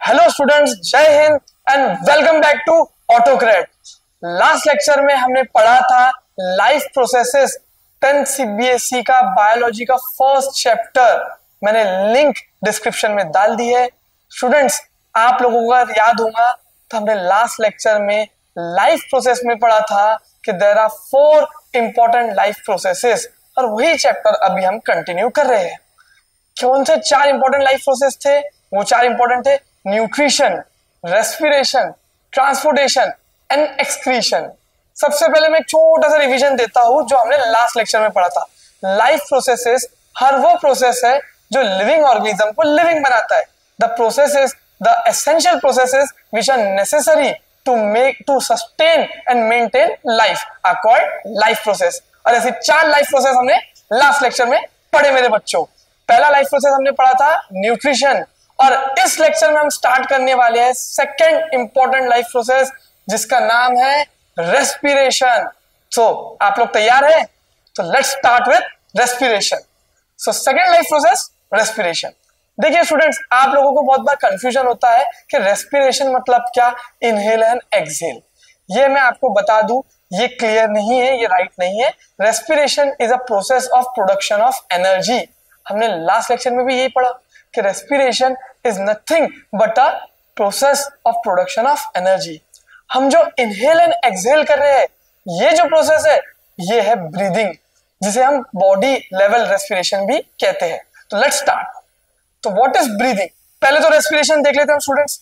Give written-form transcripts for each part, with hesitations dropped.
Hello students, Jai Hind and welcome back to Autocrat. Last lecture में हमने पढ़ा था लाइफ प्रोसेसेस 10th सीबीएसई का बायोलॉजी का फर्स्ट चैप्टर। मैंने लिंक डिस्क्रिप्शन में डाल दी है। स्टूडेंट्स, आप लोगों को अगर याद होगा तो हमने लास्ट लेक्चर में लाइफ प्रोसेस में पढ़ा था कि there are 4 important life processes, और वही चैप्टर अभी हम कंटिन्यू कर रहे हैं। कौन से 4 इंपॉर्टेंट लाइफ प्रोसेस थे? वो 4 इंपॉर्टेंट थे nutrition, respiration, transportation and excretion. सबसे पहले मैं एक छोटा सा रिवीजन देता हूं जो हमने लास्ट लेक्चर में पढ़ा था। लाइफ प्रोसेसेस हर वो प्रोसेस है जो लिविंग ऑर्गेनिज्म को लिविंग बनाता है। The processes, the essential processes which are necessary to sustain and maintain life are called life process. और ऐसे 4 लाइफ प्रोसेस हमने लास्ट लेक्चर में पढ़े मेरे बच्चों। पहला लाइफ प्रोसेस हमने पढ़ा था न्यूट्रिशन, और इस लेक्चर में हम स्टार्ट करने वाले हैं सेकंड इंपॉर्टेंट लाइफ प्रोसेस जिसका नाम है रेस्पिरेशन। सो आप लोग तैयार हैं? तो let's start with respiration. So second life process respiration. देखिए स्टूडेंट्स, आप लोगों को बहुत बार कंफ्यूजन होता है कि रेस्पिरेशन मतलब क्या, इनहेल एंड एक्सहेल। ये मैं आपको बता दूं, ये क्लियर नहीं है, ये राइट नहीं है। Respiration is a process of production of energy. हमने लास्ट लेक्चर में भी यही पढ़ा कि respiration is nothing but a process of production of energy. हम जो इनहेल एंड एक्सहेल कर रहे हैं, ये जो प्रोसेस है ये है ब्रीदिंग, जिसे हम बॉडी लेवल रेस्पिरेशन भी कहते हैं। तो लेट्स स्टार्ट। तो व्हाट इज ब्रीदिंग? पहले तो रेस्पिरेशन देख लेते हैं students.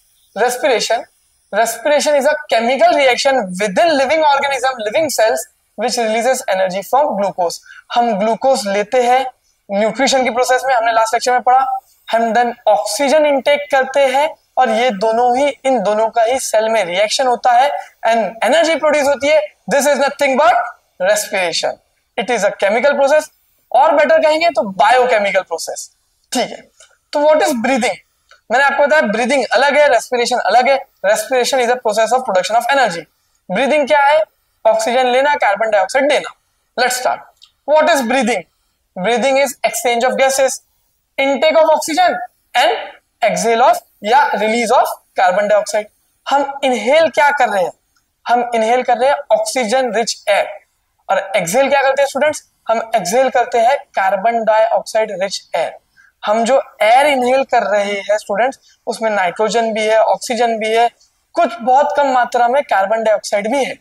Respiration is a chemical reaction with in living organism, living cells which releases energy from glucose. हम ग्लूकोज लेते हैं न्यूट्रिशन की प्रोसेस में, हमने लास्ट लेक्चर में पढ़ा। हम देन ऑक्सीजन इनटेक करते हैं, और ये दोनों ही, इन दोनों का ही सेल में रिएक्शन होता है एंड एनर्जी प्रोड्यूस होती है। This is nothing but respiration. It is a chemical process, और बेटर कहेंगे तो बायोकेमिकल प्रोसेस। ठीक है, तो व्हाट इज ब्रीदिंग? मैंने आपको बताया ब्रीदिंग अलग है, रेस्पिरेशन अलग है। Respiration is a process of production of energy. Breathing क्या है? ऑक्सीजन लेना, कार्बन डाइऑक्साइड देना। Let's start. What is breathing? Breathing is exchange of gases, intake of oxygen and exhale of या release of carbon dioxide। हम inhale क्या कर रहे हैं? हम inhale कर रहे हैं ऑक्सीजन रिच एयर, और exhale क्या करते हैं स्टूडेंट्स? हम exhale करते हैं कार्बन डाइऑक्साइड रिच एयर। हम जो एयर इनहेल कर रहे हैं स्टूडेंट्स, उसमें नाइट्रोजन भी है, ऑक्सीजन भी है, कुछ बहुत कम मात्रा में कार्बन डाइऑक्साइड भी है,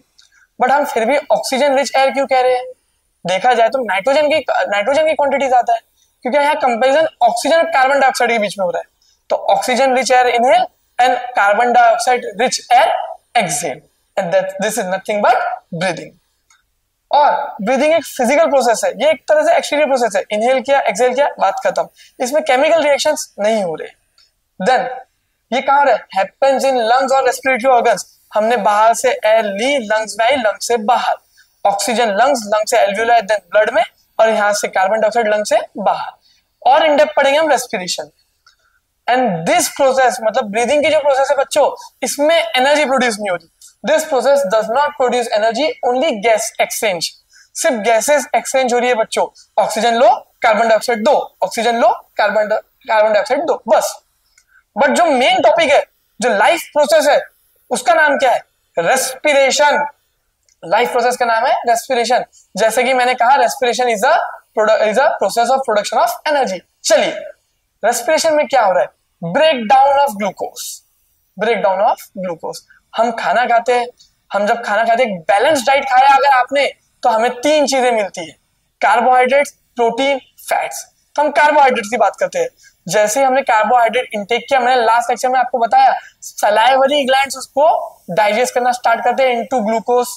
बट हम फिर भी ऑक्सीजन रिच एयर क्यों कह रहे हैं? देखा जाए तो नाइट्रोजन की क्वांटिटी ज्यादा है, क्योंकि यहाँ कंपैरिजन ऑक्सीजन और कार्बन डाइऑक्साइड के बीच में हो रहा है। तो oxygen rich air inhale and carbon dioxide rich air exhale, and this is nothing but breathing. और ब्रीदिंग एक फिजिकल प्रोसेस है, ये एक तरह से एक्सटीरियर प्रोसेस है। इनहेल किया, एक्सहेल किया, बात खत्म। इसमें केमिकल रिएक्शंस नहीं हो रहे। देन ये कहाँ रहे? हैपेंस इन लंग्स और रेस्पिरेटरी ऑर्गन्स। हमने बाहर से एयर ली, लंग्स में आई, लंग्स से बाहर ऑक्सीजन लंग्स, लंग्स से एल्वियोलाई, देन ब्लड में, और यहां से कार्बन डाइऑक्साइड लंग से बाहर। और इन डेप्थ पढ़ेंगे हम रेस्पिरेशन। एंड दिस प्रोसेस, मतलब ब्रीदिंग की जो प्रोसेस है बच्चों, इसमें एनर्जी प्रोड्यूस नहीं होती। This process does not produce energy, only gas exchange. सिर्फ गैसेस एक्सचेंज हो रही है बच्चों। ऑक्सीजन लो, कार्बन डाइऑक्साइड दो, ऑक्सीजन लो, कार्बन डाइऑक्साइड दो, बस। बट जो मेन टॉपिक है, जो लाइफ प्रोसेस है, उसका नाम क्या है? रेस्पिरेशन। लाइफ प्रोसेस का नाम है रेस्पिरेशन। जैसे कि मैंने कहा, respiration is a process of production of energy. चलिए, रेस्पिरेशन में क्या हो रहा है? Break down of glucose. Break down of glucose. हम खाना खाते हैं, हम जब खाना खाते हैं, बैलेंस डाइट खाया अगर आपने, तो हमें 3 चीजें मिलती है, कार्बोहाइड्रेट्स, प्रोटीन, फैट्स। तो हम कार्बोहाइड्रेट्स की बात करते हैं। जैसे हमने कार्बोहाइड्रेट इंटेक किया, मैंने लास्ट लेक्चर में आपको बताया, सलाइवरी ग्लैंड्स उसको डाइजेस्ट करना स्टार्ट करते हैं इनटू ग्लूकोज,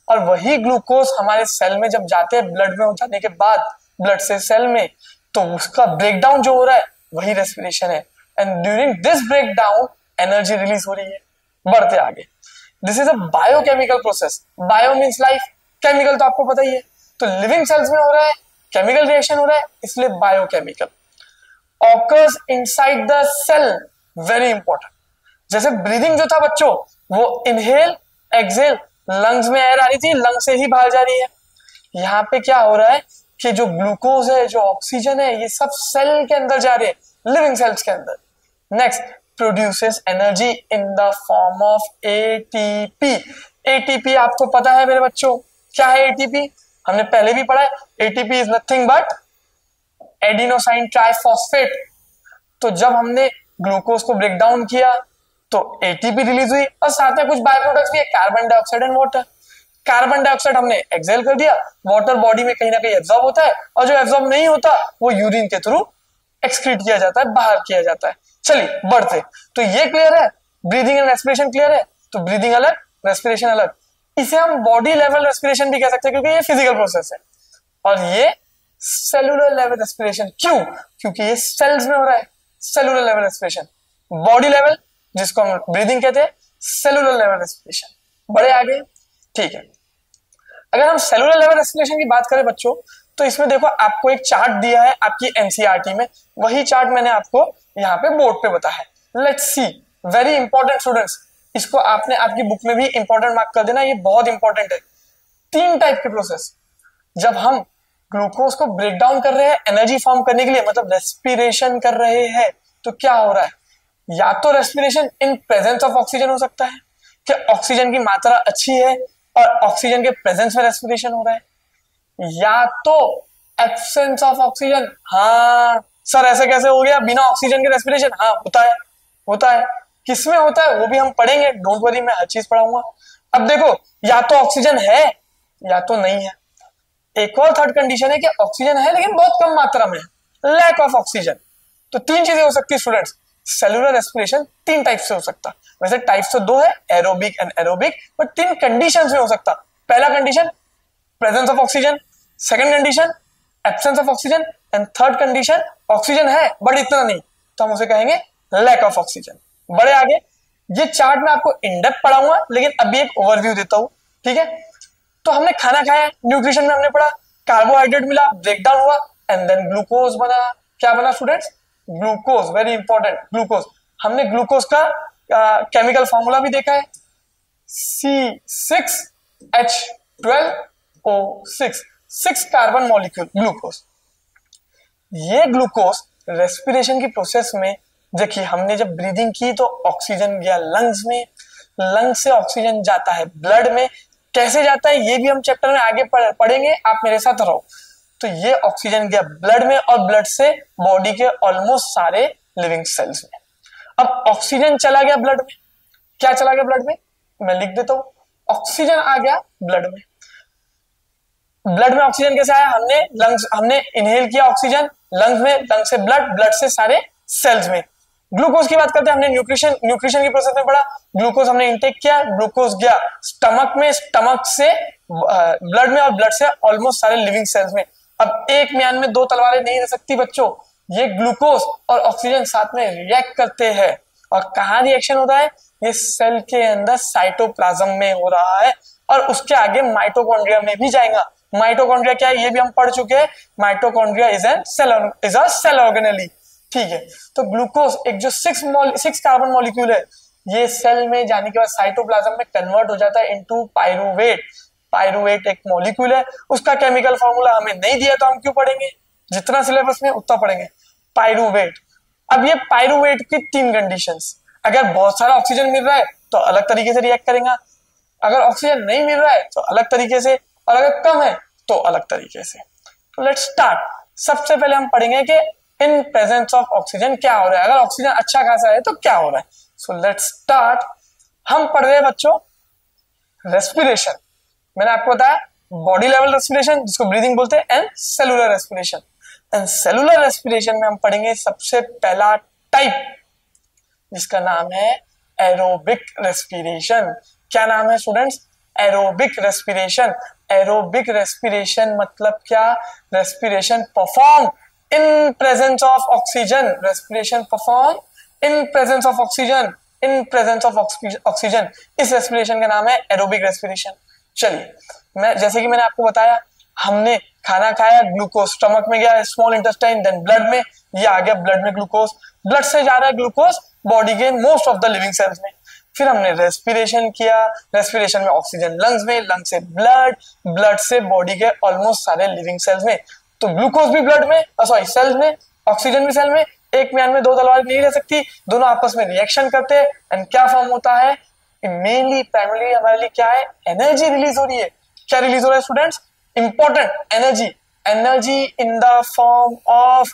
और वही ग्लूकोज हमारे सेल में जब जाते हैं, ब्लड में हो जाने के बाद, ब्लड से सेल में, तो उसका ब्रेकडाउन जो हो रहा है वही रेस्पिरेशन है। And during this breakdown energy release हो रही है। बढ़ते आगे, this is a biochemical process. Bio means life, chemical तो आपको पता ही है। तो लिविंग सेल्स में हो रहा है, केमिकल रिएक्शन हो रहा है, इसलिए biochemical. Occurs inside the cell, very important. जैसे ब्रीदिंग जो था बच्चों, वो इनहेल एक्सहेल, लंग्स में एयर आ रही थी, लंग से ही बाहर जा रही है। यहाँ पे क्या हो रहा है कि जो ग्लूकोज है, जो ऑक्सीजन है, ये सब सेल के अंदर जा रहे हैं, लिविंग सेल्स के अंदर। Next, produces energy in the form of ATP. ATP आपको पता है मेरे बच्चों, क्या है एटीपी? हमने पहले भी पढ़ा है, ATP is nothing but adenosine triphosphate. तो जब हमने ग्लूकोज को ब्रेक डाउन किया तो एटीपी रिलीज हुई और साथ में कुछ बाय प्रोडक्ट्स भी है, carbon dioxide and water. Carbon dioxide हमने एक्सेल कर दिया, वाटर बॉडी में कहीं ना कहीं एब्जॉर्ब होता है और जो एब्जॉर्ब नहीं होता वो यूरिन के थ्रू एक्सक्रीट किया जाता है, बाहर किया जाता है। चलिए बढ़ते, तो ये क्लियर है, ब्रीदिंग एंड रेस्पिरेशन क्लियर है। तो ब्रीदिंग अलग, रेस्पिरेशन अलग। इसे हम बॉडी लेवल रेस्पिरेशन भी कह सकते हैं क्योंकि ये फिजिकल प्रोसेस है, और ये सेलुलर लेवल रेस्पिरेशन। क्यों? क्योंकि ये सेल्स में हो रहा है, cellular level respiration. Body level जिसको हम ब्रीदिंग कहते हैं, सेलुलर लेवल रेस्पिरेशन। बड़े आगे, ठीक है। अगर हम सेलुलर लेवल रेस्पिरेशन की बात करें बच्चों, तो इसमें देखो आपको एक चार्ट दिया है आपकी एनसीईआरटी में, वही चार्ट मैंने आपको यहाँ पे बोर्ड पे बताया है। Let's see, very important students, इसको आपने आपकी बुक में भी इंपॉर्टेंट मार्क कर देना, ये बहुत इंपॉर्टेंट है। 3 टाइप के प्रोसेस, जब हम ग्लूकोज को ब्रेक डाउन कर रहे हैं एनर्जी फॉर्म करने के लिए, मतलब रेस्पिरेशन कर रहे हैं, तो क्या हो रहा है? या तो respiration in presence of oxygen हो सकता है कि ऑक्सीजन की मात्रा अच्छी है और ऑक्सीजन के प्रेजेंस में रेस्पिरेशन हो रहा है, या तो एब्सेंस ऑफ ऑक्सीजन। हाँ सर ऐसे कैसे हो गया, बिना ऑक्सीजन के रेस्पिरेशन? हाँ होता है, होता है। किसमें होता है वो भी हम पढ़ेंगे, डोंट वरी, मैं हर चीज पढ़ाऊंगा। अब देखो, या तो ऑक्सीजन है या तो नहीं है। एक और थर्ड कंडीशन है कि ऑक्सीजन है लेकिन बहुत कम मात्रा में, लैक ऑफ ऑक्सीजन। तो 3 चीजें हो सकती है स्टूडेंट्स। सेलुलर रेस्पिरेशन 3 टाइप से हो सकता, वैसे टाइप तो 2 है, aerobic and aerobic, but 3 conditions में हो सकता। पहला condition presence of oxygen, second condition absence of oxygen, and third condition oxygen है बट इतना नहीं, तो हम उसे कहेंगे लैक ऑफ ऑक्सीजन। बड़े आगे, ये चार्ट मैं आपको इन डेप्थ पढ़ाऊंगा, लेकिन अभी एक ओवरव्यू देता हूं, ठीक है। तो हमने खाना खाया, न्यूट्रिशन में हमने पढ़ा, कार्बोहाइड्रेट मिला, ब्रेकडाउन हुआ, एंड देन ग्लूकोज बना। क्या बना students? Glucose, very important, glucose. हमने ग्लूकोज का केमिकल फॉर्मूला भी देखा है, C6H12O6, 6 कार्बन मॉलिक्यूल ग्लूकोज। ये ग्लूकोज रेस्पिरेशन की प्रोसेस में, देखिए हमने जब ब्रीदिंग की तो ऑक्सीजन गया लंग्स में, लंग्स से ऑक्सीजन जाता है ब्लड में। कैसे जाता है ये भी हम चैप्टर में आगे पढ़ेंगे, आप मेरे साथ रहो। तो ये ऑक्सीजन गया ब्लड में और ब्लड से बॉडी के ऑलमोस्ट सारे लिविंग सेल्स में। अब ऑक्सीजन चला गया ब्लड में, क्या चला गया ब्लड में? मैं लिख देता हूं, ऑक्सीजन आ गया ब्लड में। ब्लड में ऑक्सीजन कैसे आया? हमने इनहेल किया ऑक्सीजन लंग्स में, लंग से ब्लड, ब्लड से सारे सेल्स में। ग्लूकोज की बात करते हैं, हमने न्यूट्रिशन की प्रोसेस में पढ़ा, ग्लूकोज हमने इंटेक किया, ग्लूकोज गया स्टमक में, स्टमक से ब्लड में और ब्लड से ऑलमोस्ट सारे लिविंग सेल्स में। अब एक म्यान में 2 तलवारें नहीं रह सकती बच्चों, ये ग्लूकोज और ऑक्सीजन साथ में रिएक्ट करते हैं। और कहाँ रिएक्शन होता है? ये सेल के अंदर साइटोप्लाज्म में हो रहा है और उसके आगे माइटोकॉन्ड्रिया में भी जाएगा। माइटोकॉन्ड्रिया क्या है ये भी हम पढ़ चुके हैं, mitochondria is a cell organelle, ठीक है। तो ग्लूकोज एक जो 6 कार्बन मॉलिक्यूल है, ये सेल में जाने के बाद साइटोप्लाज्म में कन्वर्ट हो जाता है इनटू पाइरुवेट। पाइरुवेट एक मॉलिक्यूल है, उसका केमिकल फॉर्मूला हमें नहीं दिया तो हम क्यों पढ़ेंगे, जितना सिलेबस में उतना पढ़ेंगे। पाइरुवेट, अब ये पाइरुवेट की 3 कंडीशंस, अगर बहुत सारा ऑक्सीजन मिल रहा है तो अलग तरीके से रिएक्ट करेगा, अगर ऑक्सीजन नहीं मिल रहा है तो अलग तरीके से, और अगर कम है तो अलग तरीके से। तो लेट्स स्टार्ट। सबसे पहले हम पढ़ेंगे कि इन प्रेजेंस ऑफ ऑक्सीजन क्या हो रहा है, अगर ऑक्सीजन अच्छा खासा है तो क्या हो रहा है। So let's start. हम पढ़ रहे हैं बच्चों रेस्पिरेशन, मैंने आपको बताया बॉडी लेवल रेस्पिरेशन जिसको ब्रीदिंग बोलते हैं, and cellular respiration. And cellular respiration में हम पढ़ेंगे सबसे पहला टाइप जिसका नाम है एरोबिक रेस्पिरेशन। क्या नाम है students? Aerobic respiration. Aerobic respiration मतलब क्या? Respiration perform in presence of oxygen, respiration perform in presence of oxygen, in presence of oxygen, इस रेस्पिरेशन का नाम है एरोबिक रेस्पिरेशन। चलिए, मैं जैसे कि मैंने आपको बताया, हमने खाना खाया, ग्लूकोज स्टमक में गया, स्मॉल इंटेस्टाइन, देन ब्लड में, ये आ गया ब्लड में ग्लूकोज, ब्लड से जा रहा है ग्लूकोज बॉडी के most of the living cells में। फिर हमने रेस्पिरेशन किया, रेस्पिरेशन में ऑक्सीजन लंग्स में, लंग से ब्लड, ब्लड से बॉडी के ऑलमोस्ट सारे लिविंग सेल्स में। तो ग्लूकोज भी ब्लड में, सॉरी सेल्स में, ऑक्सीजन भी सेल में, एक म्यान में दो तलवार नहीं रह सकती, दोनों आपस में रिएक्शन करते हैं एंड क्या फॉर्म होता है, मेनली प्राइमरी हमारे लिए क्या है, एनर्जी रिलीज हो रही है। क्या रिलीज हो रहा है students, important, energy, energy in the form of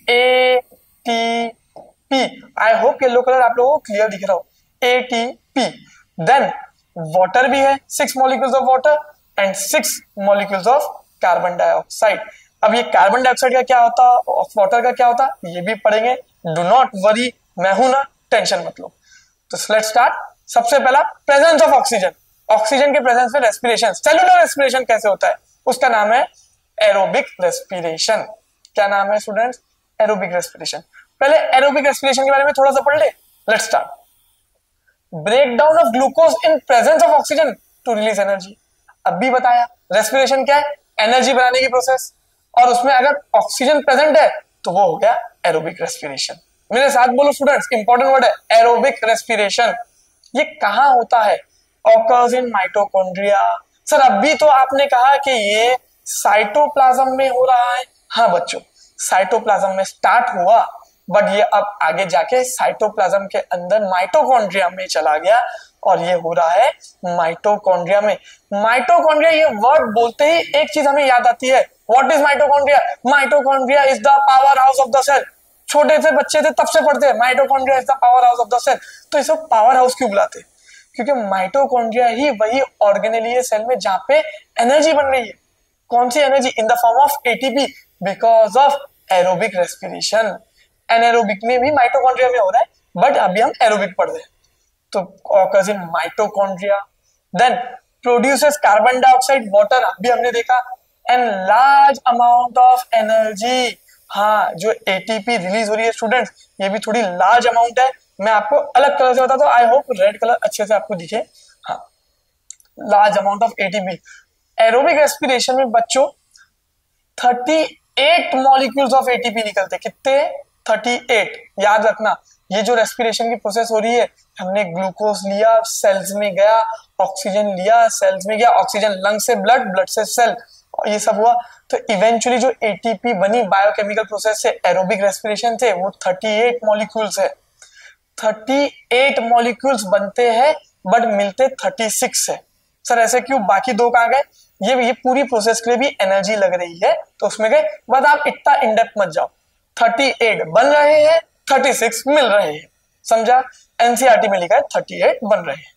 ATP. I hope yellow colour आप लोगों को क्लियर दिख रहा हो, एटीपी। देन वाटर भी है, 6 molecules of water and 6 molecules of carbon dioxide. अब ये कार्बन डाइऑक्साइड का क्या होता, वाटर का क्या होता, ये भी पढ़ेंगे, डू नॉट वरी, मैं हूं ना, टेंशन मत लो। तो लेट्स स्टार्ट। सबसे पहला प्रेजेंस ऑफ ऑक्सीजन, ऑक्सीजन के प्रेजेंस में रेस्पिरेशन, सेलुलर रेस्पिरेशन कैसे होता है, उसका नाम है एरोबिक रेस्पिरेशन। क्या नाम है स्टूडेंट्स, एरोबिक रेस्पिरेशन। पहले एरोबिक रेस्पिरेशन के बारे में थोड़ा सा पढ़ ले, let's start. Breakdown of glucose in presence of oxygen to release energy. अभी बताया रेस्पिरेशन क्या है, एनर्जी बनाने की प्रोसेस, और उसमें अगर ऑक्सीजन प्रेजेंट है तो वो हो गया एरोबिक रेस्पिरेशन। मेरे साथ बोलो स्टूडेंट्स, इंपॉर्टेंट वर्ड है एरोबिक रेस्पिरेशन। ये कहां होता है, ऑकर्स इन माइटोकॉन्ड्रिया। सर अभी तो आपने कहा कि ये साइटोप्लाज्म में हो रहा है। हाँ बच्चों, साइटोप्लाज्म में स्टार्ट हुआ, बट ये अब आगे जाके साइटोप्लाज्म के अंदर माइटोकॉन्ड्रिया में चला गया और ये हो रहा है माइटोकॉन्ड्रिया में। माइटोकॉन्ड्रिया ये वर्ड बोलते ही एक चीज हमें याद आती है, what is mitochondria, mitochondria is the power house of the cell. छोटे से बच्चे थे तब से पढ़ते हैं mitochondria is the power house of the cell. तो इसे पावर हाउस क्यों बुलाते हैं, क्योंकि माइटोकॉन्ड्रिया ही वही ऑर्गेनेल है सेल में जहां पे एनर्जी बन रही है। कौन सी energy, in the form of ATP, because of aerobic respiration. Anaerobic में भी माइटोकॉन्ड्रिया में हो रहा है, बट अभी हम एरोबिक पढ़ रहे हैं। तो occurs in mitochondria, then produces carbon dioxide, water अभी हमने देखा, and large amount of energy. हाँ, जो एटीपी रिलीज हो रही है स्टूडेंट्स, ये भी थोड़ी लार्ज अमाउंट है। मैं आपको अलग कलर से बताता हूँ, आई होप रेड कलर अच्छे से आपको दिखे। हाँ, large amount of ATP. Aerobic respiration में बच्चों 38 मॉलिक्यूल्स ऑफ एटीपी निकलते। कितने, 38। याद रखना, ये जो रेस्पिरेशन की प्रोसेस हो रही है, हमने ग्लूकोज लिया, सेल्स में गया, ऑक्सीजन लिया, सेल्स में गया, ऑक्सीजन लंग से ब्लड, ब्लड से सेल, और ये सब हुआ। तो इवेंचुअली जो एटीपी बनी बायोकेमिकल प्रोसेस से, एरोबिक रेस्पिरेशन से, वो 38 मॉलिक्यूल्स है। 38 मॉलिक्यूल्स बनते हैं बट मिलते 36 है। सर ऐसे क्यों, बाकी दो कहां गए, ये पूरी प्रोसेस के लिए भी एनर्जी लग रही है तो उसमें गए, बट आप इतना इनडेप्थ मत जाओ। 38 बन रहे हैं, 36 मिल रहे हैं, समझा। एनसीईआरटी में लिखा है 38 बन रहे हैं।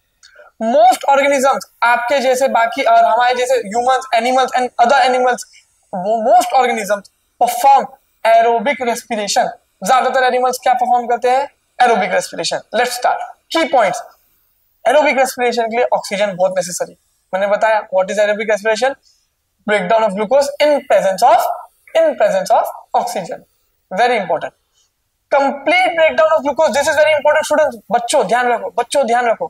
मोस्ट ऑर्गेनिजम्स, आपके जैसे बाकी और हमारे जैसे humans, animals and other animals, वो most organisms perform aerobic respiration. ज्यादातर एनिमल्स क्या परफॉर्म करते हैं, एरोबिक रेस्पिरेशन। लेट्स स्टार्ट, की पॉइंट्स। एरोबिक रेस्पिरेशन के लिए ऑक्सीजन बहुत नेसेसरी, मैंने बताया। What is aerobic respiration, breakdown of glucose in presence of oxygen, very important. Complete breakdown of glucose, this is very important students, बच्चों ध्यान रखो,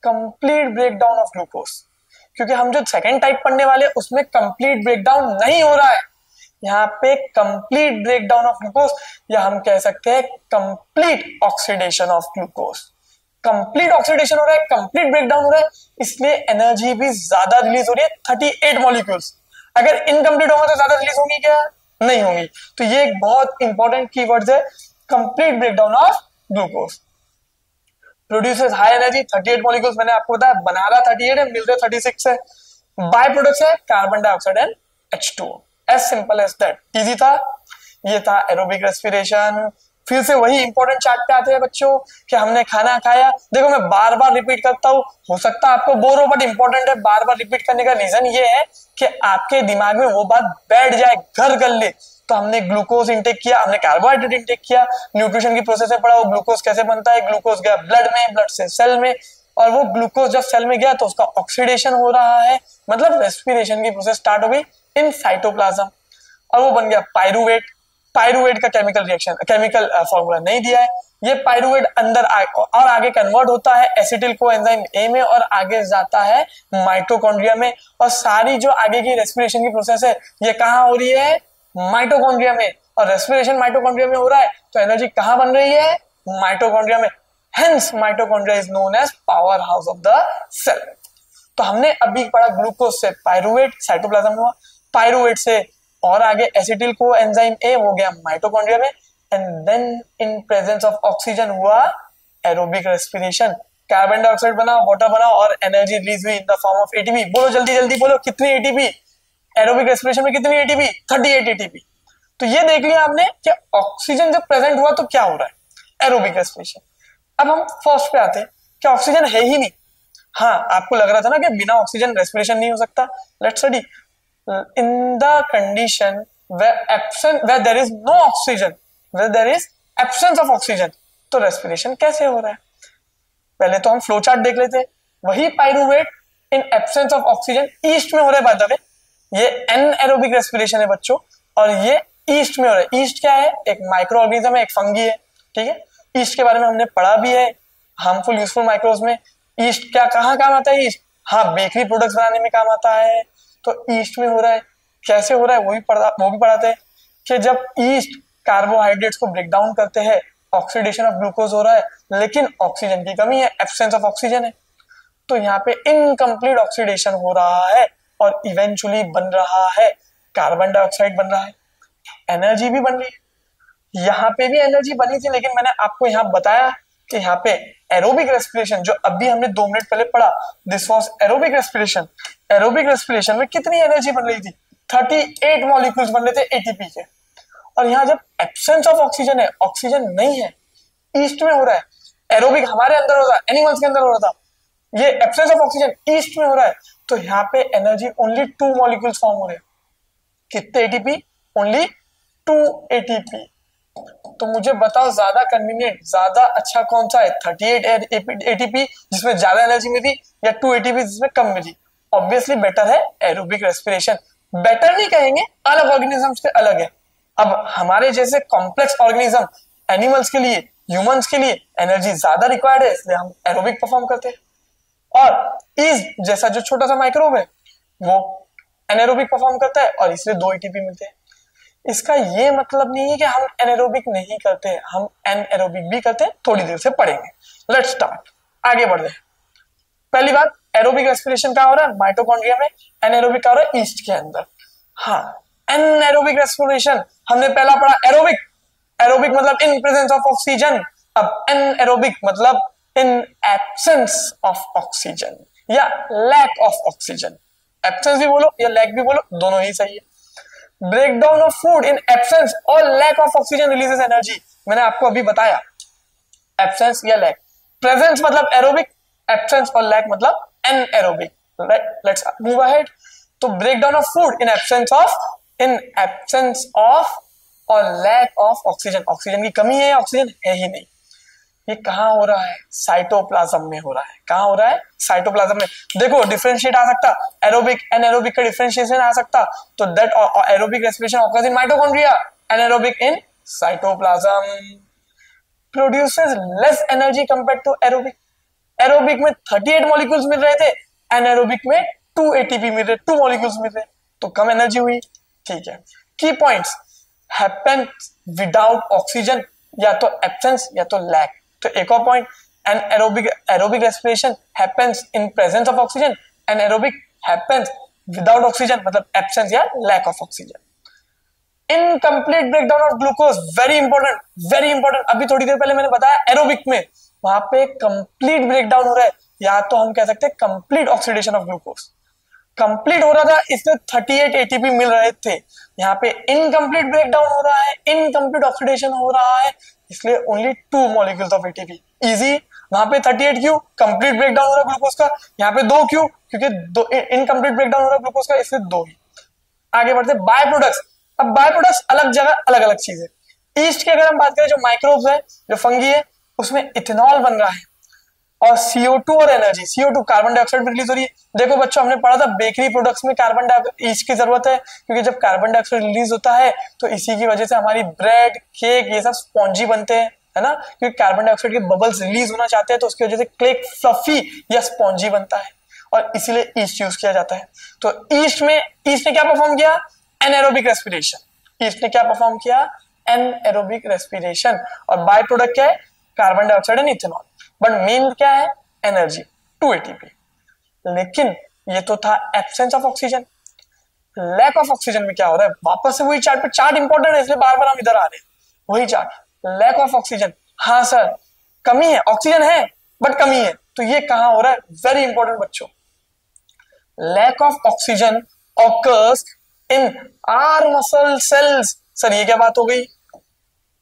complete breakdown of glucose, क्योंकि हम जो सेकेंड टाइप पढ़ने वाले उसमें कंप्लीट ब्रेकडाउन नहीं हो रहा है। यहाँ पे कंप्लीट ब्रेकडाउन ऑफ ग्लूकोज, या हम कह सकते हैं complete oxidation of glucose. Complete oxidation हो रहा है, कंप्लीट ब्रेकडाउन हो रहा है, इसलिए एनर्जी भी ज्यादा रिलीज हो रही है, 38 मॉलिक्यूल्स। अगर इनकम्प्लीट होगा तो ज्यादा रिलीज होंगी क्या, नहीं होंगी। तो ये एक बहुत इंपॉर्टेंट कीवर्ड है, complete breakdown of glucose. Produces high energy, 38 molecules, मैंने आपको बताया, बना रहा 38 है, मिल रहा 36 है। बाय प्रोडक्ट्स है carbon dioxide and H2O, as simple as that, easy था। ये था एरोबिक रेस्पिरेशन। फिर से वही इंपॉर्टेंट चार्ट पे आते हैं बच्चों कि हमने खाना खाया। देखो मैं बार बार रिपीट करता हूँ, हो सकता है आपको बोर हो, बट इंपॉर्टेंट है। बार बार रिपीट करने का रीजन ये है कि आपके दिमाग में वो बात बैठ जाए, घर कर ले। तो हमने ग्लूकोज इंटेक किया, हमने कार्बोहाइड्रेट इंटेक किया, न्यूट्रिशन की प्रोसेस में पढ़ा, वो ग्लूकोज कैसे बनता है, ग्लूकोज गया ब्लड में, ब्लड से सेल में, और वो ग्लूकोज जब सेल में गया तो उसका ऑक्सीडेशन हो रहा है, मतलब रेस्पिरेशन की प्रोसेस स्टार्ट हो गई इन साइटोप्लाज्म, और वो बन गया पायरुवेट। पायरुवेट का केमिकल फॉर्मूला नहीं दिया है। ये पायरुवेट अंदर और आगे कन्वर्ट होता है एसिटिल कोएंजाइम ए में, और आगे जाता है माइटोकॉन्ड्रिया में। और सारी जो आगे की रेस्पिरेशन की प्रोसेस है ये कहाँ हो रही है, माइटोकॉन्ड्रिया में। और रेस्पिरेशन माइटोकॉन्ड्रिया में हो रहा है तो एनर्जी कहाँ बन रही है, माइटोकॉन्ड्रिया में। Hence mitochondria is known as power house of the cell. तो हमने अभी पढ़ा ग्लूकोज से पायरुवेट साइटोप्लाज्म हुआ, पायरुवेट से और आगे एसिटिल को एंजाइम ए हो गया माइटोकॉन्ड्रिया में, and then in presence of oxygen हुआ एरोबिक रेस्पिरेशन, कार्बन डाइऑक्साइड बना, वाटर बना और एनर्जी रिलीज हुई in the form of ATP. बोलो जल्दी जल्दी बोलो, कितनी एटीपी? एरोबिक रेस्पिरेशन में कितनी एटीपी? 38 एटीपी। तो ये देख लिया आपने कि ऑक्सीजन जब प्रेजेंट हुआ तो क्या हो रहा है, एरोबिक रेस्पिरेशन। अब हम फर्स्ट पे आते हैं कि ऑक्सीजन है ही नहीं। हाँ, आपको लग रहा था ना कि बिना ऑक्सीजन रेस्पिरेशन नहीं हो सकता। Let's study in the condition where there is no oxygen, where there is absence of oxygen, तो रेस्पिरेशन कैसे हो रहा है? पहले तो हम फ्लो चार्ट देख लेते हैं। वही pyruvate in absence of oxygen east में हो रहा है। बाय द वे ये एनएरोबिक रेस्पिरेशन है बच्चों, और ये ईस्ट में हो रहा है। ईस्ट क्या है? एक माइक्रो ऑर्गेनिज्म है, एक फंगी है, ठीक है। ईस्ट के बारे में हमने पढ़ा भी है हार्मफुल यूजफुल माइक्रोब्स में। ईस्ट क्या कहाँ काम आता है? ईस्ट, हाँ, बेकरी प्रोडक्ट्स बनाने में काम आता है। तो ईस्ट में हो रहा है। कैसे हो रहा है वो भी पढ़ाते हैं कि जब ईस्ट कार्बोहाइड्रेट्स को ब्रेक डाउन करते हैं, ऑक्सीडेशन ऑफ ग्लूकोज हो रहा है, लेकिन ऑक्सीजन की कमी है, एब्सेंस ऑफ ऑक्सीजन है। तो यहाँ पे इनकम्प्लीट ऑक्सीडेशन हो रहा है और इवेंचुअली बन रहा है कार्बन डाइऑक्साइड बन रहा है, एनर्जी भी बन रही है। यहाँ पे भी एनर्जी बनी थी, लेकिन मैंने आपको यहाँ बताया कि यहाँ पे एरोबिक रेस्पिरेशन जो अभी हमने 2 मिनट पहले पढ़ा, this was aerobic respiration. Aerobic respiration में कितनी एनर्जी बन रही थी? 38 मॉलिक्यूल्स बन रहे थे एटीपी के। और यहाँ जब एब्सेंस ऑफ ऑक्सीजन है, ऑक्सीजन नहीं है, ईस्ट में हो रहा है। एरोबिक हमारे अंदर हो रहा है, एनिमल्स के अंदर हो रहा था, ये एब्सेंस ऑफ ऑक्सीजन ईस्ट में हो रहा है। तो यहाँ पे एनर्जी ओनली 2 मॉलिक्यूल्स फॉर्म हो रहे हैं। कितने एटीपी? Only 2 ATP. तो मुझे बताओ ज्यादा कन्वीनियंट, ज्यादा अच्छा कौन सा है? 38 एटीपी जिसमें ज्यादा एनर्जी मिली, या 2 एटीपी जिसमें कम मिली? ऑब्वियसली बेटर है एरोबिक रेस्पिरेशन। बेटर नहीं कहेंगे, अलग ऑर्गेनिजम्स के अलग है। अब हमारे जैसे कॉम्प्लेक्स ऑर्गेनिज्म, एनिमल्स के लिए, ह्यूमंस के लिए एनर्जी ज्यादा रिक्वायर्ड है, इसलिए हम एरोबिक परफॉर्म करते हैं। और ईस्ट जैसा जो छोटा सा माइक्रोब है वो एनारोबिक परफॉर्म करता है और इसलिए 2 एटीपी मिलते हैं। इसका ये मतलब नहीं है कि हम एनारोबिक नहीं करते, हम एनएरोबिक भी करते हैं, थोड़ी देर से पढ़ेंगे। लेट्स स्टार्ट, आगे बढ़ते हैं। पहली बात, एरोबिक रेस्पिरेशन का हो रहा है माइटोकॉन्ड्रिया में, एनारोबिक का हो रहा है ईस्ट के अंदर। हाँ, एनएरोबिक रेस्पिरेशन हमने पहला पढ़ा एरोबिक। एरोबिक मतलब इन प्रेजेंस ऑफ ऑक्सीजन। अब एनएरोबिक मतलब इन एब्सेंस ऑफ ऑक्सीजन या लैक ऑफ ऑक्सीजन। एब्सेंस भी बोलो या लैक भी बोलो, दोनों ही सही है। Breakdown of food in absence और lack of oxygen releases energy. मैंने आपको अभी बताया, एब्सेंस या लैक। प्रेजेंस मतलब एरोबिक, एब्सेंस और लैक मतलब एनएरोबिक। Let's move ahead. तो breakdown of food in absence of और लैक ऑफ ऑक्सीजन। ऑक्सीजन की कमी है, ऑक्सीजन है ही नहीं। ये कहाँ हो रहा है? साइटोप्लाज्म में हो रहा है। कहाँ हो रहा है? साइटोप्लाज्म में। देखो डिफरेंशिएट आ सकता, एरोबिक एनारोबिक का डिफरेंशिएशन आ सकता। तो that aerobic respiration occurs in mitochondria, anaerobic in cytoplasm. Produces less energy compared to aerobic. Aerobic में 38 मॉलिक्यूल्स मिल रहे थे, एनारोबिक में 2 एटीपी मिल रहे, 2 मॉलिक्यूल्स मिल रहे, तो कम एनर्जी हुई। ठीक है, की पॉइंट्स हैपन विदाउट ऑक्सीजन, या तो एब्सेंस या तो लैक। तो एक और point, aerobic respiration happens in presence of oxygen, anaerobic happens without oxygen मतलब एब्सेंस या lack of oxygen. Incomplete breakdown of glucose, very important, very important. अभी थोड़ी देर पहले मैंने बताया एरोबिक में वहां पे कंप्लीट ब्रेकडाउन हो रहा है, या तो हम कह सकते हैं complete oxidation of glucose. Complete हो रहा था इसलिए 38 एटीपी मिल रहे थे, यहाँ पे इनकम्प्लीट ब्रेकडाउन हो रहा है, इनकम्प्लीट ऑक्सीडेशन हो रहा है, इसलिए only 2 molecules of ATP. Easy. वहां पे 38 क्यों? कंप्लीट ब्रेकडाउन हो रहा है ग्लूकोज का। यहाँ पे 2 क्यों? क्योंकि 2 इनकम्प्लीट ब्रेकडाउन हो रहा है ग्लूकोज का, इसलिए 2 ही। आगे बढ़ते बाय प्रोडक्ट्स। अब बाय प्रोडक्ट्स अलग जगह अलग अलग चीज है। ईस्ट की अगर हम बात करें, जो माइक्रोब्स है, जो फंगी है, उसमें इथेनॉल बन रहा है और CO2 और एनर्जी। CO2 कार्बन डाइऑक्साइड भी रिलीज हो रही है। देखो बच्चों, हमने पढ़ा था बेकरी प्रोडक्ट्स में कार्बन डाइऑक्साइड ईस्ट की जरूरत है, क्योंकि जब कार्बन डाइऑक्साइड रिलीज होता है तो इसी की वजह से हमारी ब्रेड, केक, ये सब स्पॉन्जी बनते हैं, है ना, क्योंकि कार्बन डाइऑक्साइड के बबल्स रिलीज होना चाहते हैं, तो उसकी वजह से केक फ्लफी या स्पॉन्जी बनता है, और इसीलिए ईस्ट यूज किया जाता है। तो ईस्ट ने क्या परफॉर्म किया? Anaerobic respiration. ईस्ट ने क्या परफॉर्म किया? Anaerobic respiration. और बाय प्रोडक्ट क्या है? Carbon dioxide and ethanol. But main क्या है? Energy, 2 ATP. लेकिन ये तो था absence of oxygen. Lack of oxygen में क्या हो रहा है? वापस से वही चार्ट पे, चार्ट इंपॉर्टेंट है इसलिए बार बार हम इधर आ रहे हैं। वही चार्ट। लैक ऑफ ऑक्सीजन, हाँ सर कमी है, ऑक्सीजन है बट कमी है, तो ये कहां हो रहा है, वेरी इंपॉर्टेंट बच्चों, lack of oxygen occurs in our muscle cells. Sir ये क्या बात हो गई,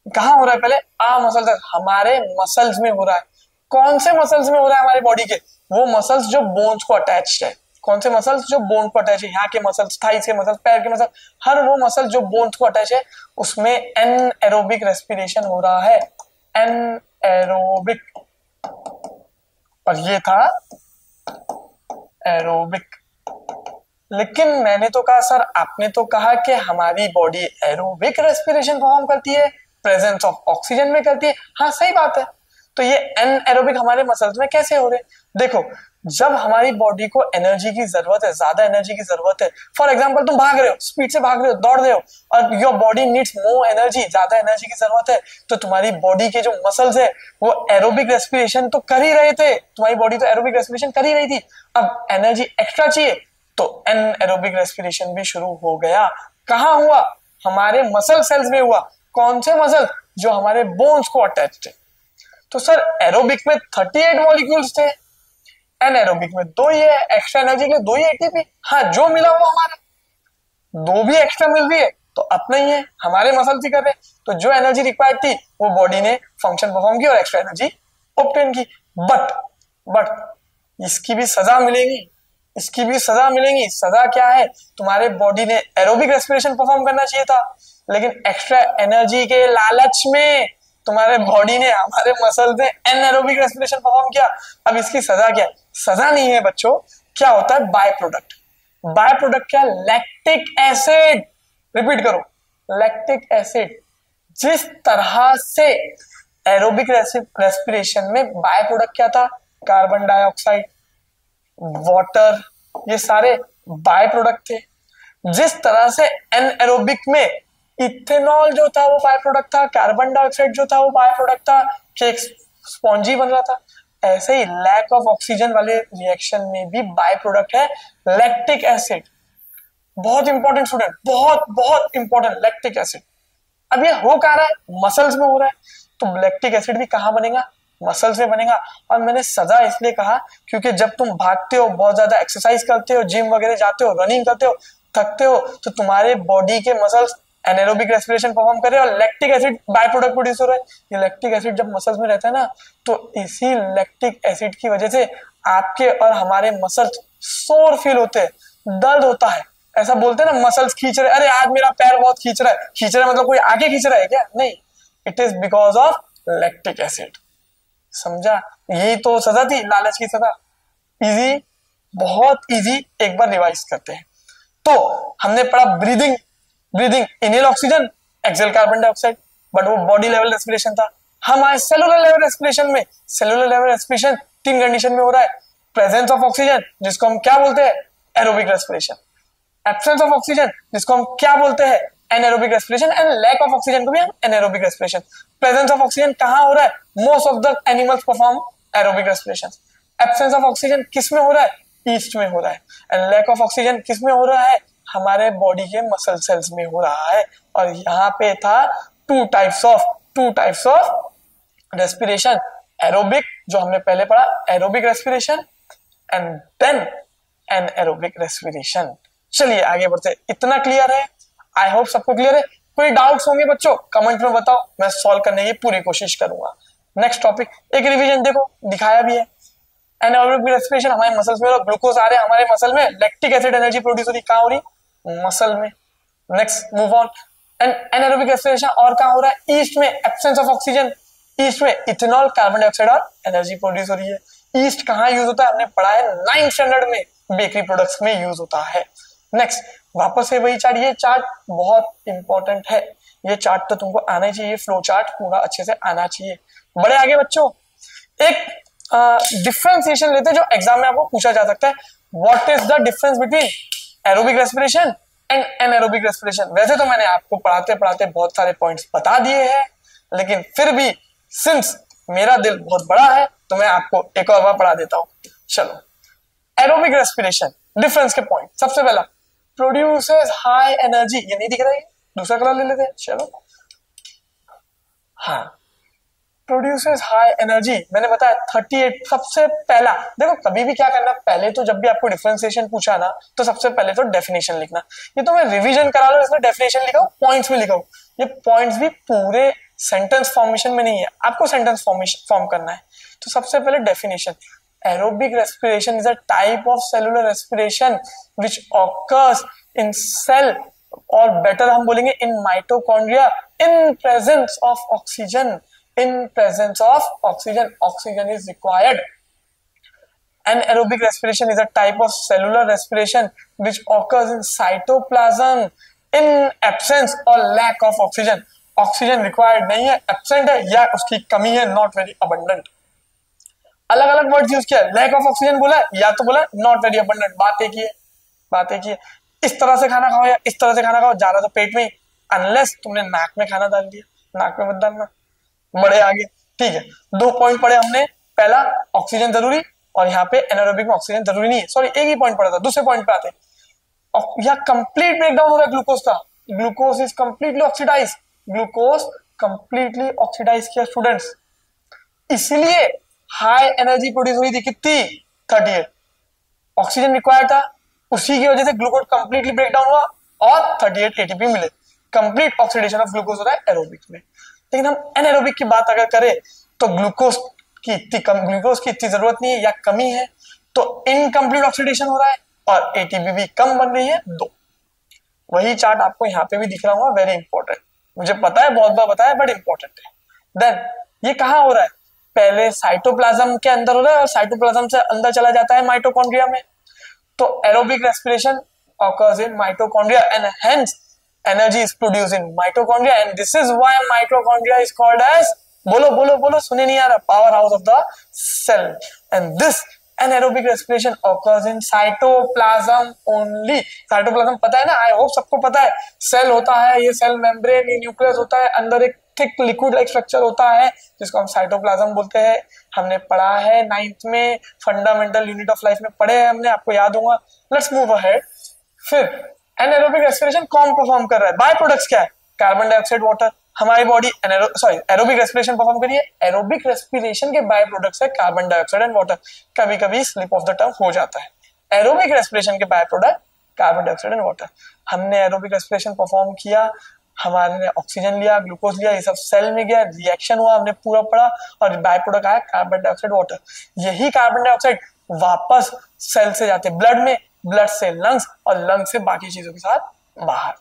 कहां हो रहा है, पहले आर मसल सेल्स, हमारे मसल्स में हो रहा है। कौन से मसल्स में हो रहा है हमारे बॉडी के, वो मसल्स जो बोन्स को अटैच्ड है। कौन से मसल्स, जो बोन को अटैच है, यहाँ के मसल्स, थाइस के मसल्स, पैर के मसल, हर वो मसल जो बोन्स को अटैच है, उसमें एन एरोबिक रेस्पिरेशन हो रहा है, एन एरोबिक, और ये था एरोबिक। लेकिन मैंने तो कहा सर, आपने तो कहा कि हमारी बॉडी एरोबिक रेस्पिरेशन परफॉर्म करती है, प्रेजेंस ऑफ ऑक्सीजन में करती है। हाँ सही बात है, तो ये एन एरोबिक हमारे मसल्स में कैसे हो रहे, देखो जब हमारी बॉडी को एनर्जी की जरूरत है, ज्यादा एनर्जी की जरूरत है, फॉर एग्जांपल तुम भाग रहे हो, स्पीड से भाग रहे हो, दौड़ रहे हो, और your body needs more energy, ज्यादा एनर्जी की जरूरत है, तो तुम्हारी बॉडी के जो मसल्स है वो एरोबिक रेस्पिरेशन तो कर ही रहे थे, तुम्हारी बॉडी तो एरोबिक रेस्पिरेशन कर ही रही थी, अब एनर्जी एक्स्ट्रा चाहिए तो एन एरोबिक रेस्पिरेशन भी शुरू हो गया। कहां हुआ, हमारे मसल सेल्स में हुआ। कौन से मसल, जो हमारे बोन्स को अटैच्ड है। तो सर एरोबिक में 38 मॉलिक्यूल्स थे, एनएरोबिक में 2 ही है, एक्स्ट्रा एनर्जी के लिए 2 ही एटीपी। हाँ जो मिला वो हमारे, 2 भी एक्स्ट्रा मिल रही है तो अपना ही है, हमारे मसल ही कर रहे, तो जो एनर्जी रिक्वायर्ड थी वो बॉडी ने फंक्शन परफॉर्म की और एक्स्ट्रा एनर्जी ऑब्टेन की। बट इसकी भी सजा मिलेगी, इसकी भी सजा मिलेगी। सजा क्या है, तुम्हारे बॉडी ने एरोबिक रेस्पिरेशन परफॉर्म करना चाहिए था, लेकिन एक्स्ट्रा एनर्जी के लालच में तुम्हारे बॉडी ने, हमारे मसल ने एनएरोबिक रेस्पिरेशन परफॉर्म किया। अब इसकी सजा क्या है, सजा नहीं है बच्चों, क्या होता है, बाय प्रोडक्ट। बाय प्रोडक्ट क्या, लैक्टिक एसिड। रिपीट करो, लैक्टिक एसिड। जिस तरह से एरोबिक रेस्पिरेशन में बाय प्रोडक्ट क्या था, कार्बन डाइऑक्साइड, वाटर, ये सारे बाय प्रोडक्ट थे। जिस तरह से एनएरोबिक में इथेनॉल जो था वो बाय प्रोडक्ट था, कार्बन डाइऑक्साइड जो था वो बाय प्रोडक्ट था, केक स्पॉन्जी बन रहा था, ऐसे ही लैक ऑफ ऑक्सीजन वाले रिएक्शन में भी बाय प्रोडक्ट है लैक्टिक एसिड। बहुत इंपॉर्टेंट स्टूडेंट, बहुत बहुत इंपॉर्टेंट, लैक्टिक एसिड। अब ये हो कहाँ रहा है, मसल्स में हो रहा है, तो लैक्टिक एसिड भी कहाँ बनेगा, मसल्स में बनेगा। और मैंने सजा इसलिए कहा क्योंकि जब तुम भागते हो, बहुत ज्यादा एक्सरसाइज करते हो, जिम वगैरह जाते हो, रनिंग करते हो, थकते हो, तो तुम्हारे बॉडी के मसल्स एनारोबिक रेस्पिरेशन परफॉर्म कर रहे हैं और lactic acid by product produce हो रहा है। ये लैक्टिक एसिड जब मसल्स में रहता है ना, तो इसी लैक्टिक एसिड की वजह से आपके और हमारे मसल्स सोर फील होते हैं, दर्द होता है। ऐसा बोलते हैं ना, मसल्स खींच रहे, अरे आज मेरा पैर बहुत खींच रहा है। खींच रहा है मतलब कोई आगे खींच रहा है क्या, नहीं, it is because of lactic acid. समझा, यही तो सजा थी, लालच की सजा। इजी, बहुत इजी, एक बार रिवाइज करते हैं। तो हमने पढ़ा breathing, breathing inhale oxygen, exhale carbon dioxide, but वो बॉडी लेवल रेस्पिरेशन था। हमारे सेलुलर लेवल रेस्पिरेशन में, सेलुलर लेवल रेस्पिरेशन 3 कंडीशन में हो रहा है, प्रेजेंस ऑफ ऑक्सीजन जिसको हम क्या बोलते हैं, aerobic respiration, absence of oxygen जिसको हम क्या बोलते हैं, anaerobic respiration, and lack of oxygen को भी हम anaerobic respiration. Presence of oxygen कहां हो रहा है, most of the animals perform aerobic respiration. Absence of oxygen किस में हो रहा है, ईस्ट में हो रहा है, एंड लैक ऑफ ऑक्सीजन किस में हो रहा है, हमारे बॉडी के मसल सेल्स में हो रहा है। और यहाँ पे था two types of respiration, aerobic जो हमने पहले पढ़ा, aerobic respiration, and then anaerobic respiration. चलिए आगे बढ़ते, इतना क्लियर है, आई होप सबको क्लियर है। कोई डाउट्स होंगे बच्चों कमेंट में बताओ, मैं सॉल्व करने की पूरी कोशिश करूंगा। नेक्स्ट टॉपिक, एक रिवीजन देखो, दिखाया भी है, एनारोबिक रेस्पिरेशन हमारे मसल्स में, ग्लूकोज आ रहे हैं हमारे मसल में, लैक्टिक एसिड एनर्जी प्रोड्यूस हो रही, कहां हो रही, मसल में। Next move on, and anaerobic respiration और कहां हो रहा है, ईस्ट में, एब्सेंस ऑफ ऑक्सीजन, ईस्ट में इथेनॉल, कार्बन डाइऑक्साइड और एनर्जी प्रोड्यूस हो रही है। ईस्ट कहां यूज होता है, हमने पढ़ा है 9th स्टैंडर्ड में, बेकरी प्रोडक्ट्स में यूज होता है। नेक्स्ट वापस से वही चार्ट, ये चार्ट बहुत इंपॉर्टेंट है, ये चार्ट तो तुमको आना ही चाहिए, फ्लो चार्ट पूरा अच्छे से आना चाहिए। बड़े आगे बच्चों, एक डिफरेंशिएशन लेते हैं जो एग्जाम में आपको पूछा जा सकता है, what is the difference between aerobic respiration and anaerobic respiration. वैसे तो मैंने आपको पढ़ाते पढ़ाते बहुत सारे पॉइंट्स बता दिए हैं, लेकिन फिर भी सिंस मेरा दिल बहुत बड़ा है तो मैं आपको एक और बार पढ़ा देता हूं। चलो, एरोबिक रेस्पिरेशन डिफरेंस के पॉइंट, सबसे पहला प्रोड्यूसेस हाई एनर्जी, ये नहीं दिख रहा है, दूसरा कलर ले लेते हैं। चलो, हाँ, प्रोड्यूसेस हाई एनर्जी, मैंने बताया 38। सबसे पहला देखो, कभी भी क्या करना, पहले तो जब भी आपको डिफरेंशिएशन पूछा ना, तो सबसे पहले तो डेफिनेशन लिखना। ये तो मैं रिवीजन करा लो, इसमें डेफिनेशन लिखा हूं, पॉइंट्स में लिखा हूं। ये पॉइंट्स भी पूरे सेंटेंस फॉर्मेशन में नहीं है, आपको सेंटेंस फॉर्म करना है। तो सबसे पहले definition, aerobic respiration is a type of cellular respiration which occurs in cell, और बेटर हम बोलेंगे in mitochondria in presence of oxygen, in presence of oxygen, oxygen is required. Anaerobic respiration is a type of cellular respiration which occurs in cytoplasm in absence or lack of oxygen. Oxygen required नहीं है, absent है, या उसकी कमी है, not very abundant. अलग अलग word use किया, लैक ऑफ ऑक्सीजन बोला या तो बोला नॉट वेरी अबंडेंट, बात एक ही है, बात एक ही है। इस तरह से खाना खाओ या इस तरह से खाना खाओ, ज्यादा तो पेट में ही, अनलेस तुमने नाक में खाना डाल दिया, नाक में मत डालना, बड़े आगे। ठीक है, 2 पॉइंट पढ़े हमने, पहला ऑक्सीजन जरूरी, और यहाँ पे एनारोबिक में ऑक्सीजन जरूरी नहीं है, सॉरी एक ही पॉइंट पढ़ा था। दूसरे पॉइंट पे आते, यहाँ कंप्लीट ब्रेकडाउन हो रहा है ग्लूकोज का, glucose is completely oxidise, glucose completely oxidise किया स्टूडेंट्स, इसलिए हाई एनर्जी प्रोड्यूस हुई थी, कितनी 38। ऑक्सीजन रिक्वायर्ड था, उसी की वजह से ग्लूकोज कंप्लीटली ब्रेक डाउन हुआ और 38 एटीपी मिले। कंप्लीट ऑक्सीडेशन ऑफ ग्लूकोज होता है एरोबिक में। लेकिन हम एनएरोबिक की बात अगर करें तो ग्लूकोज की इतनी जरूरत नहीं है या कमी है, तो इनकम्प्लीट ऑक्सीडेशन हो रहा है और एटीपी भी कम बन रही है 2। वही चार्ट आपको यहाँ पे भी दिख रहा होगा, वेरी इंपॉर्टेंट, मुझे पता है बहुत बार बताया, बट इंपॉर्टेंट है। देन ये कहाँ हो रहा है, पहले साइटोप्लाज्म के अंदर हो रहा है और साइटोप्लाज्म से अंदर चला जाता है माइटोकॉन्ड्रिया में। तो aerobic respiration occurs in mitochondria and hence energy is produced in mitochondria, and this is why mitochondria is called as, बोलो बोलो बोलो, सुने नहीं आ रहा, power house of the cell. And this anaerobic respiration occurs in cytoplasm only। Cytoplasm पता है ना, आई होप सबको पता है, सेल होता है, ये सेल मेम्ब्रेन, ये न्यूक्लियस होता है, अंदर एक थिक लिक्विड लाइक स्ट्रक्चर होता है जिसको हम साइटोप्लाज्म बोलते हैं। हमने पढ़ा है 9th में, फंडामेंटल यूनिट ऑफ लाइफ में पढ़े हैं हमने, आपको याद होगा। Let's move ahead. फिर एनारोबिक रेस्पिरेशन कौन परफॉर्म कर रहा है, बाय प्रोडक्ट्स क्या है, कार्बन डाइऑक्साइड, वाटर। हमारी बॉडी एरोबिक रेस्पिरेशन परफॉर्म करिए, एरोबिक रेस्पिरेशन के बाय प्रोडक्ट्स है कार्बन डाइऑक्साइड एंड वाटर। कभी कभी स्लिप ऑफ द टंग हो जाता है, एरोबिक रेस्पिरेशन के by product carbon dioxide and water. हमने एरोबिक रेस्पिरेशन परफॉर्म किया, हमारे ऑक्सीजन लिया, ग्लूकोज लिया, ये सब सेल में गया, रिएक्शन हुआ, हमने पूरा पढ़ा, और बाय प्रोडक्ट आया कार्बन डाइऑक्साइड, वाटर। यही कार्बन डाइऑक्साइड वापस सेल से जाते ब्लड में, ब्लड से लंग्स, और लंग्स से बाकी चीजों के साथ बाहर।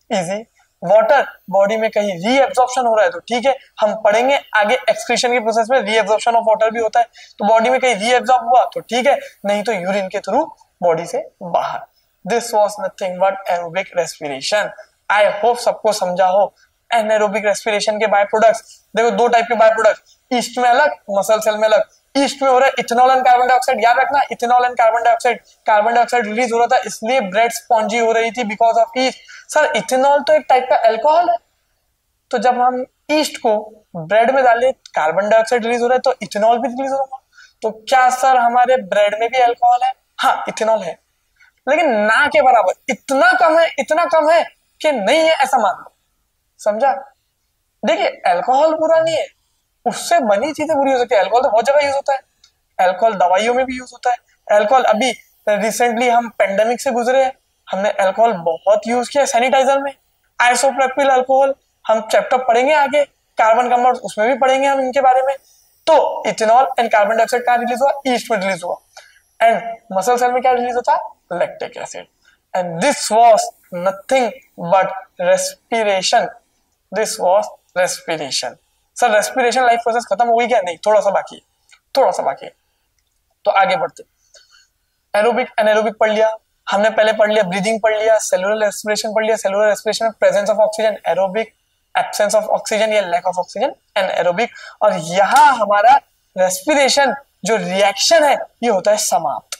इजी। वाटर बॉडी में कहीं रीएब्जॉर्प्शन हो रहा है तो ठीक है, हम पढ़ेंगे आगे एक्सक्रीशन के प्रोसेस में रीएब्जॉर्प्शन ऑफ वाटर भी होता है, तो बॉडी में कहीं रीएब्जॉर्ब हुआ तो ठीक है, नहीं तो यूरिन के थ्रू बॉडी से बाहर। This was nothing but aerobic respiration. I hope सबको समझा हो। एनारोबिक रेस्पिरेशन के बाय प्रोडक्ट्स देखो, 2 टाइप के बाय प्रोडक्ट्स, ईस्ट में अलग, मसल सेल में अलग। ईस्ट में हो रहा है इथेनॉल एंड कार्बन डाइऑक्साइड, याद रखना, ethanol and carbon dioxide. Carbon dioxide release हो रहा था इसलिए ब्रेड स्पॉन्जी हो रही थी because of east. Sir ethanol तो एक टाइप का अल्कोहल है, तो जब हम ईस्ट को ब्रेड में डाले, कार्बन डाइऑक्साइड रिलीज हो रहा है तो इथेनॉल भी रिलीज होगा। तो क्या सर हमारे ब्रेड में भी अल्कोहल है? हाँ, इथेनॉल है, लेकिन ना के बराबर, इतना कम है, इतना कम है कि नहीं है ऐसा मान लो, समझा। देखिए अल्कोहल बुरा नहीं है, उससे बनी चीजें बुरी हो सकती है। अल्कोहल तो बहुत जगह यूज होता है, अल्कोहल दवाइयों में भी यूज होता है। अल्कोहल अभी रिसेंटली हम पेंडेमिक से गुजरे हैं, हमने अल्कोहल बहुत यूज किया सैनिटाइजर में, आइसोप्रोपिल अल्कोहल, हम चैप्टर पढ़ेंगे आगे कार्बन कंपाउंड, उसमें भी पढ़ेंगे हम इनके बारे में। तो इथेनॉल एंड कार्बन डाइऑक्साइड कहाँ रिलीज हुआ? ईस्ट में रिलीज हुआ। एंड मसल सेल में क्या रिलीज होता है? Lactic acid. And this was nothing but respiration, this was respiration. Sir respiration life process खत्म हो गई क्या? नहीं, थोड़ा सा बाकी है, थोड़ा सा बाकी है। तो आगे बढ़ते, एरोबिक एनारोबिक पढ़ लिया हमने, पहले पढ़ लिया ब्रीदिंग पढ़ लिया, सेलुलर रेस्पिरेशन पढ़ लिया, सेलुलर रेस्पिरेशन में presence of oxygen aerobic, absence of oxygen या लैक ऑफ ऑक्सीजन एनारोबिक। और यहाँ हमारा रेस्पिरेशन जो रिएक्शन है ये होता है समाप्त।